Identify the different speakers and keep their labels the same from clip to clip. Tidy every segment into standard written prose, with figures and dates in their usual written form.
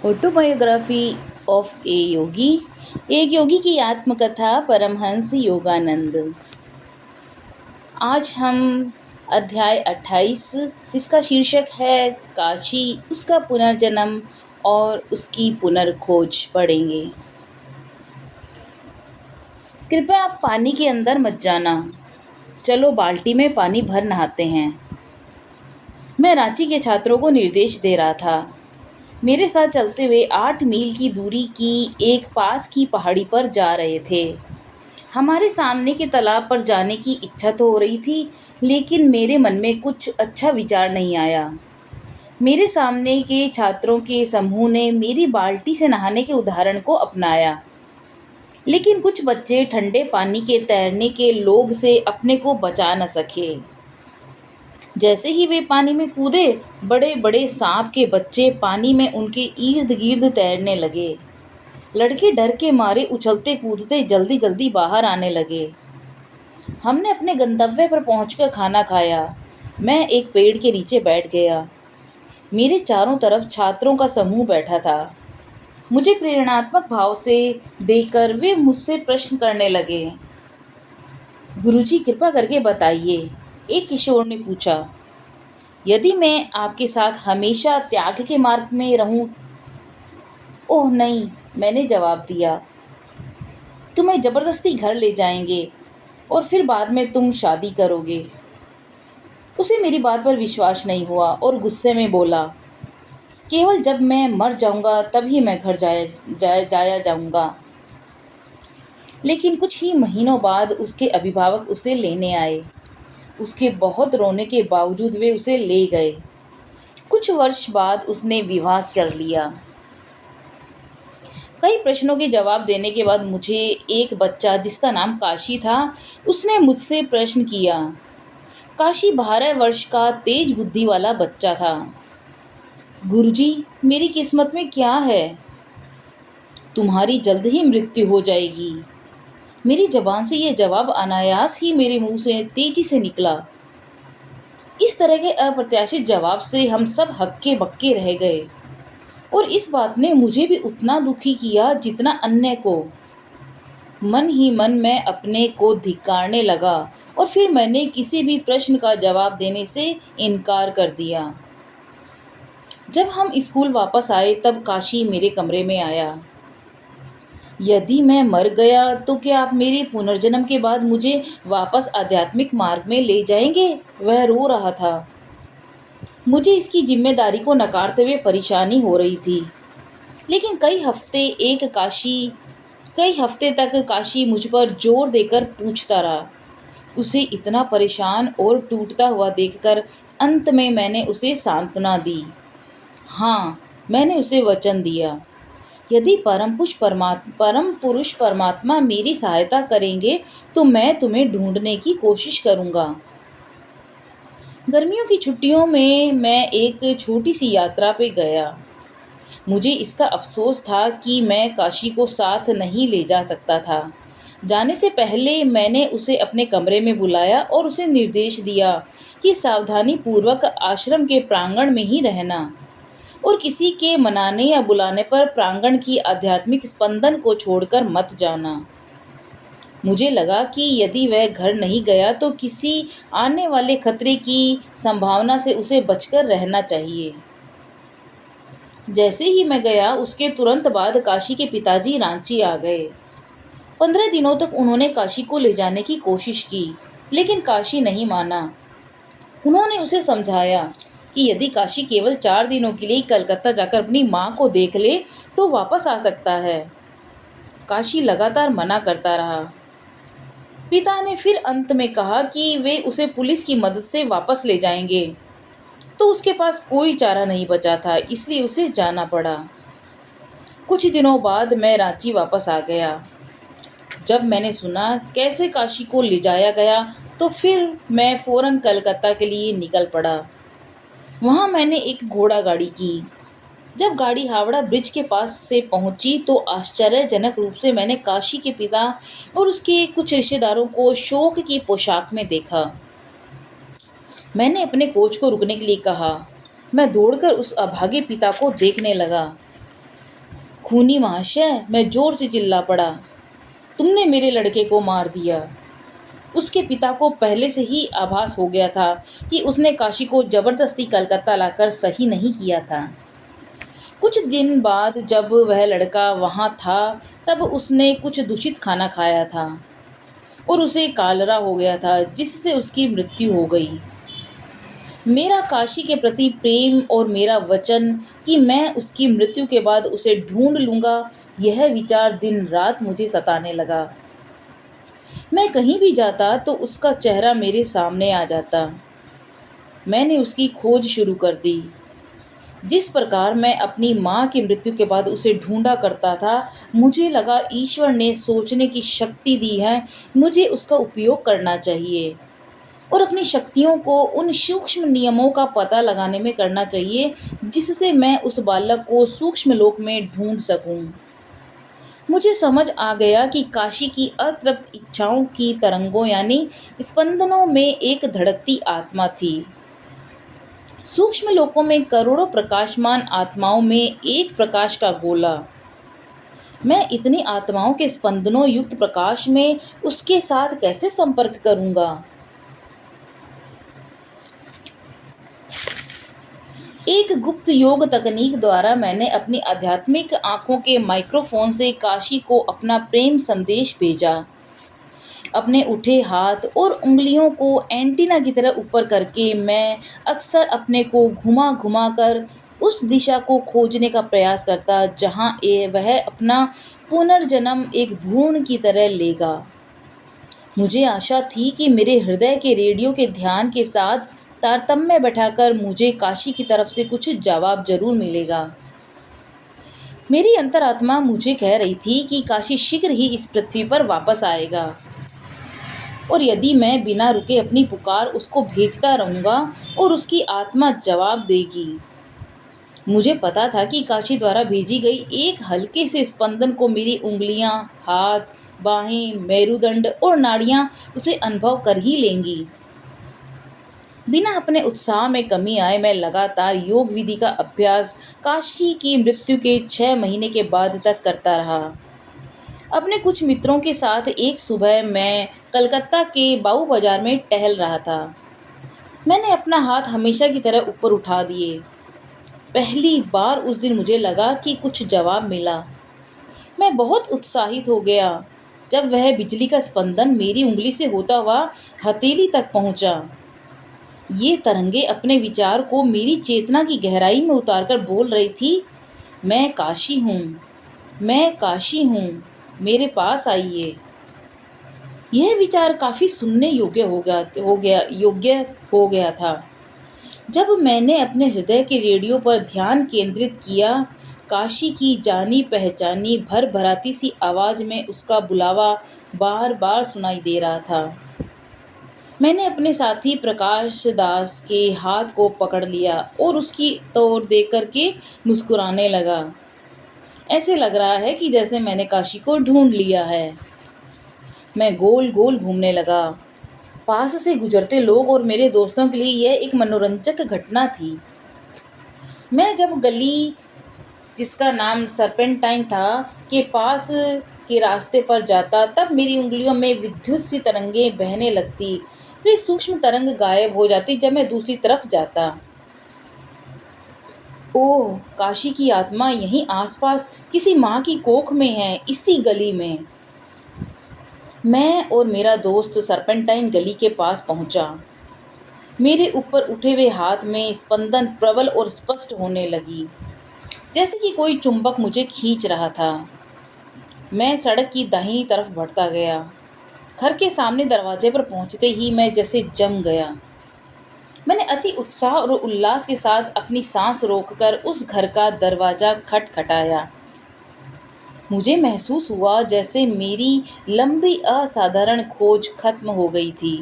Speaker 1: Autobiography of ए योगी, एक योगी की आत्मकथा परमहंस योगानंद। आज हम अध्याय 28 जिसका शीर्षक है काशी, उसका पुनर्जन्म और उसकी पुनर्खोज पढ़ेंगे। कृपया आप पानी के अंदर मत जाना, चलो बाल्टी में पानी भर नहाते हैं। मैं रांची के छात्रों को निर्देश दे रहा था। मेरे साथ चलते हुए 8 मील की दूरी की एक पास की पहाड़ी पर जा रहे थे। हमारे सामने के तालाब पर जाने की इच्छा तो हो रही थी, लेकिन मेरे मन में कुछ अच्छा विचार नहीं आया। मेरे सामने के छात्रों के समूह ने मेरी बाल्टी से नहाने के उदाहरण को अपनाया, लेकिन कुछ बच्चे ठंडे पानी के तैरने के लोभ से अपने को बचा न सके। जैसे ही वे पानी में कूदे, बड़े बड़े सांप के बच्चे पानी में उनके इर्द गिर्द तैरने लगे। लड़के डर के मारे उछलते कूदते जल्दी जल्दी बाहर आने लगे। हमने अपने गंतव्य पर पहुंचकर खाना खाया। मैं एक पेड़ के नीचे बैठ गया। मेरे चारों तरफ छात्रों का समूह बैठा था। मुझे प्रेरणात्मक भाव से देखकर वे मुझसे प्रश्न करने लगे। गुरुजी, कृपा करके बताइए, एक किशोर ने पूछा, यदि मैं आपके साथ हमेशा त्याग के मार्ग में रहूं? ओह नहीं, मैंने जवाब दिया, तुम्हें जबरदस्ती घर ले जाएंगे और फिर बाद में तुम शादी करोगे। उसे मेरी बात पर विश्वास नहीं हुआ और गुस्से में बोला, केवल जब मैं मर जाऊंगा तभी मैं घर जाया जाऊंगा। लेकिन कुछ ही महीनों बाद उसके अभिभावक उसे लेने आए। उसके बहुत रोने के बावजूद वे उसे ले गए। कुछ वर्ष बाद उसने विवाह कर लिया। कई प्रश्नों के जवाब देने के बाद मुझे एक बच्चा जिसका नाम काशी था, उसने मुझसे प्रश्न किया। काशी 12 वर्ष का तेज बुद्धि वाला बच्चा था। गुरुजी, मेरी किस्मत में क्या है? तुम्हारी जल्द ही मृत्यु हो जाएगी। मेरी जबान से यह जवाब अनायास ही मेरे मुंह से तेजी से निकला। इस तरह के अप्रत्याशित जवाब से हम सब हक्के बक्के रह गए और इस बात ने मुझे भी उतना दुखी किया जितना अन्य को। मन ही मन मैं अपने को धिक्कारने लगा और फिर मैंने किसी भी प्रश्न का जवाब देने से इनकार कर दिया। जब हम स्कूल वापस आए तब काशी मेरे कमरे में आया। यदि मैं मर गया तो क्या आप मेरे पुनर्जन्म के बाद मुझे वापस आध्यात्मिक मार्ग में ले जाएंगे? वह रो रहा था। मुझे इसकी जिम्मेदारी को नकारते हुए परेशानी हो रही थी, लेकिन कई हफ्ते तक काशी मुझ पर जोर देकर पूछता रहा। उसे इतना परेशान और टूटता हुआ देखकर अंत में मैंने उसे सांत्वना दी। हाँ, मैंने उसे वचन दिया, यदि परम पुरुष परमात्मा मेरी सहायता करेंगे तो मैं तुम्हें ढूंढने की कोशिश करूँगा। गर्मियों की छुट्टियों में मैं एक छोटी सी यात्रा पे गया। मुझे इसका अफसोस था कि मैं काशी को साथ नहीं ले जा सकता था। जाने से पहले मैंने उसे अपने कमरे में बुलाया और उसे निर्देश दिया कि सावधानी पूर्वक आश्रम के प्रांगण में ही रहना और किसी के मनाने या बुलाने पर प्रांगण की आध्यात्मिक स्पंदन को छोड़कर मत जाना। मुझे लगा कि यदि वह घर नहीं गया तो किसी आने वाले खतरे की संभावना से उसे बचकर रहना चाहिए। जैसे ही मैं गया, उसके तुरंत बाद काशी के पिताजी रांची आ गए। 15 दिनों तक उन्होंने काशी को ले जाने की कोशिश की, लेकिन काशी नहीं माना। उन्होंने उसे समझाया कि यदि काशी केवल 4 दिनों के लिए कलकत्ता जाकर अपनी माँ को देख ले तो वापस आ सकता है। काशी लगातार मना करता रहा। पिता ने फिर अंत में कहा कि वे उसे पुलिस की मदद से वापस ले जाएंगे, तो उसके पास कोई चारा नहीं बचा था, इसलिए उसे जाना पड़ा। कुछ दिनों बाद मैं रांची वापस आ गया। जब मैंने सुना कैसे काशी को ले जाया गया तो फिर मैं फ़ौरन कलकत्ता के लिए निकल पड़ा। वहाँ मैंने एक घोड़ा गाड़ी की। जब गाड़ी हावड़ा ब्रिज के पास से पहुंची तो आश्चर्यजनक रूप से मैंने काशी के पिता और उसके कुछ रिश्तेदारों को शोक की पोशाक में देखा। मैंने अपने कोच को रुकने के लिए कहा। मैं दौड़कर उस अभागे पिता को देखने लगा। खूनी महाशय, मैं जोर से चिल्ला पड़ा, तुमने मेरे लड़के को मार दिया। उसके पिता को पहले से ही आभास हो गया था कि उसने काशी को जबरदस्ती कलकत्ता लाकर सही नहीं किया था। कुछ दिन बाद जब वह लड़का वहाँ था, तब उसने कुछ दूषित खाना खाया था और उसे कालरा हो गया था, जिससे उसकी मृत्यु हो गई। मेरा काशी के प्रति प्रेम और मेरा वचन कि मैं उसकी मृत्यु के बाद उसे ढूंढ लूँगा, यह विचार दिन रात मुझे सताने लगा। मैं कहीं भी जाता तो उसका चेहरा मेरे सामने आ जाता। मैंने उसकी खोज शुरू कर दी। जिस प्रकार मैं अपनी माँ की मृत्यु के बाद उसे ढूंढा करता था, मुझे लगा ईश्वर ने सोचने की शक्ति दी है, मुझे उसका उपयोग करना चाहिए और अपनी शक्तियों को उन सूक्ष्म नियमों का पता लगाने में करना चाहिए, जिससे मैं उस बालक को सूक्ष्म लोक में ढूंढ सकूं। मुझे समझ आ गया कि काशी की अतृप्त इच्छाओं की तरंगों यानी स्पंदनों में एक धड़कती आत्मा थी। सूक्ष्म लोकों में करोड़ों प्रकाशमान आत्माओं में एक प्रकाश का गोला। मैं इतनी आत्माओं के स्पंदनों युक्त प्रकाश में उसके साथ कैसे संपर्क करूंगा? एक गुप्त योग तकनीक द्वारा मैंने अपनी आध्यात्मिक आंखों के माइक्रोफोन से काशी को अपना प्रेम संदेश भेजा। अपने उठे हाथ और उंगलियों को एंटीना की तरह ऊपर करके मैं अक्सर अपने को घुमा घुमा कर उस दिशा को खोजने का प्रयास करता जहाँ वह अपना पुनर्जन्म एक भ्रूण की तरह लेगा। मुझे आशा थी कि मेरे हृदय के रेडियो के ध्यान के साथ तारतम्य बैठाकर मुझे काशी की तरफ से कुछ जवाब जरूर मिलेगा। मेरी अंतरात्मा मुझे कह रही थी कि काशी शीघ्र ही इस पृथ्वी पर वापस आएगा और यदि मैं बिना रुके अपनी पुकार उसको भेजता रहूँगा और उसकी आत्मा जवाब देगी। मुझे पता था कि काशी द्वारा भेजी गई एक हल्के से स्पंदन को मेरी उंगलियां, हाथ, बाहें, मेरुदंड और नाड़ियां उसे अनुभव कर ही लेंगी। बिना अपने उत्साह में कमी आए मैं लगातार योग विधि का अभ्यास काशी की मृत्यु के 6 महीने के बाद तक करता रहा। अपने कुछ मित्रों के साथ एक सुबह मैं कलकत्ता के बाऊ बाजार में टहल रहा था। मैंने अपना हाथ हमेशा की तरह ऊपर उठा दिए। पहली बार उस दिन मुझे लगा कि कुछ जवाब मिला। मैं बहुत उत्साहित हो गया जब वह बिजली का स्पंदन मेरी उंगली से होता हुआ हथेली तक पहुंचा। ये तरंगे अपने विचार को मेरी चेतना की गहराई में उतारकर बोल रही थी, मैं काशी हूँ, मैं काशी हूँ, मेरे पास आइए। यह विचार काफ़ी सुनने योग्य हो गया था। जब मैंने अपने हृदय के रेडियो पर ध्यान केंद्रित किया, काशी की जानी पहचानी भरभराती सी आवाज़ में उसका बुलावा बार बार सुनाई दे रहा था। मैंने अपने साथी प्रकाश दास के हाथ को पकड़ लिया और उसकी ओर देख करके मुस्कुराने लगा। ऐसे लग रहा है कि जैसे मैंने काशी को ढूंढ लिया है। मैं गोल गोल घूमने लगा। पास से गुजरते लोग और मेरे दोस्तों के लिए यह एक मनोरंजक घटना थी। मैं जब गली, जिसका नाम सर्पेंटाइन था, के पास के रास्ते पर जाता, तब मेरी उंगलियों में विद्युत सी तरंगें बहने लगती। वे सूक्ष्म तरंग गायब हो जाती जब मैं दूसरी तरफ जाता। ओह, काशी की आत्मा यहीं आसपास किसी माँ की कोख में है, इसी गली में। मैं और मेरा दोस्त सर्पेंटाइन गली के पास पहुंचा। मेरे ऊपर उठे हुए हाथ में स्पंदन प्रबल और स्पष्ट होने लगी, जैसे कि कोई चुंबक मुझे खींच रहा था। मैं सड़क की दाहिनी तरफ बढ़ता गया। घर के सामने दरवाजे पर पहुंचते ही मैं जैसे जम गया। मैंने अति उत्साह और उल्लास के साथ अपनी सांस रोककर उस घर का दरवाज़ा खटखटाया। मुझे महसूस हुआ जैसे मेरी लंबी असाधारण खोज खत्म हो गई थी।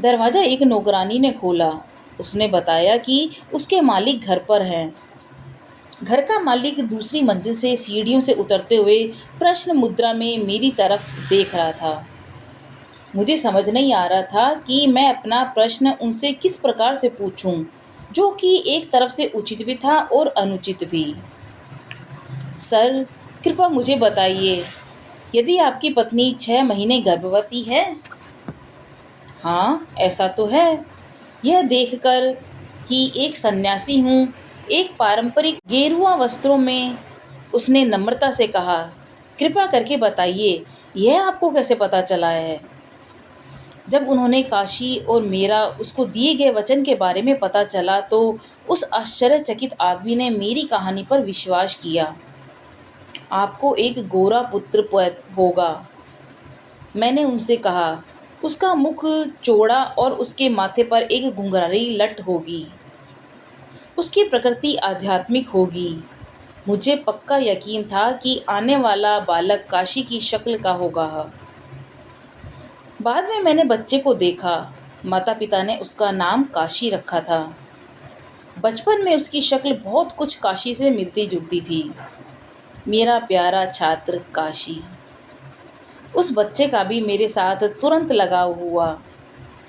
Speaker 1: दरवाज़ा एक नौकरानी ने खोला। उसने बताया कि उसके मालिक घर पर हैं। घर का मालिक दूसरी मंजिल से सीढ़ियों से उतरते हुए प्रश्न मुद्रा में मेरी तरफ देख रहा था। मुझे समझ नहीं आ रहा था कि मैं अपना प्रश्न उनसे किस प्रकार से पूछूं, जो कि एक तरफ से उचित भी था और अनुचित भी। सर, कृपया मुझे बताइए, यदि आपकी पत्नी 6 महीने गर्भवती है? हाँ, ऐसा तो है। यह देखकर कि एक सन्यासी हूँ, एक पारंपरिक गेरुआ वस्त्रों में, उसने नम्रता से कहा, कृपया करके बताइए, यह आपको कैसे पता चला है? जब उन्होंने काशी और मेरा उसको दिए गए वचन के बारे में पता चला तो उस आश्चर्यचकित आदमी ने मेरी कहानी पर विश्वास किया। आपको एक गोरा पुत्र होगा, मैंने उनसे कहा। उसका मुख चौड़ा और उसके माथे पर एक घुंघराली लट होगी। उसकी प्रकृति आध्यात्मिक होगी। मुझे पक्का यकीन था कि आने वाला बालक काशी की शक्ल का होगा। बाद में मैंने बच्चे को देखा। माता पिता ने उसका नाम काशी रखा था। बचपन में उसकी शक्ल बहुत कुछ काशी से मिलती जुलती थी। मेरा प्यारा छात्र काशी। उस बच्चे का भी मेरे साथ तुरंत लगाव हुआ।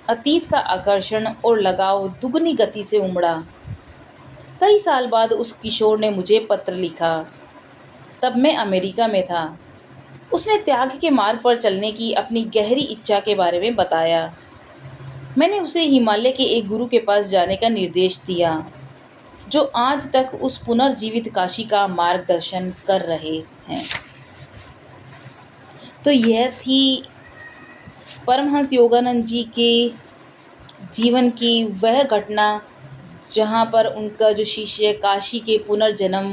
Speaker 1: अतीत का आकर्षण और लगाव दुगनी गति से उमड़ा। कई साल बाद उस किशोर ने मुझे पत्र लिखा। तब मैं अमेरिका में था। उसने त्याग के मार्ग पर चलने की अपनी गहरी इच्छा के बारे में बताया। मैंने उसे हिमालय के एक गुरु के पास जाने का निर्देश दिया, जो आज तक उस पुनर्जीवित काशी का मार्गदर्शन कर रहे हैं। तो यह थी परमहंस योगानंद जी के जीवन की वह घटना, जहाँ पर उनका जो शिष्य काशी के पुनर्जन्म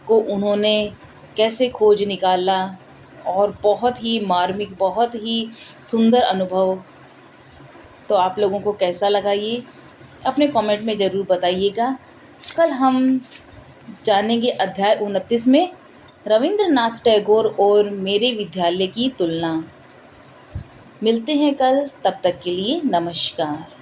Speaker 1: को उन्होंने कैसे खोज निकाला, और बहुत ही मार्मिक, बहुत ही सुंदर अनुभव। तो आप लोगों को कैसा लगा ये अपने कमेंट में ज़रूर बताइएगा। कल हम जानेंगे अध्याय 29 में रविंद्रनाथ टैगोर और मेरे विद्यालय की तुलना। मिलते हैं कल, तब तक के लिए नमस्कार।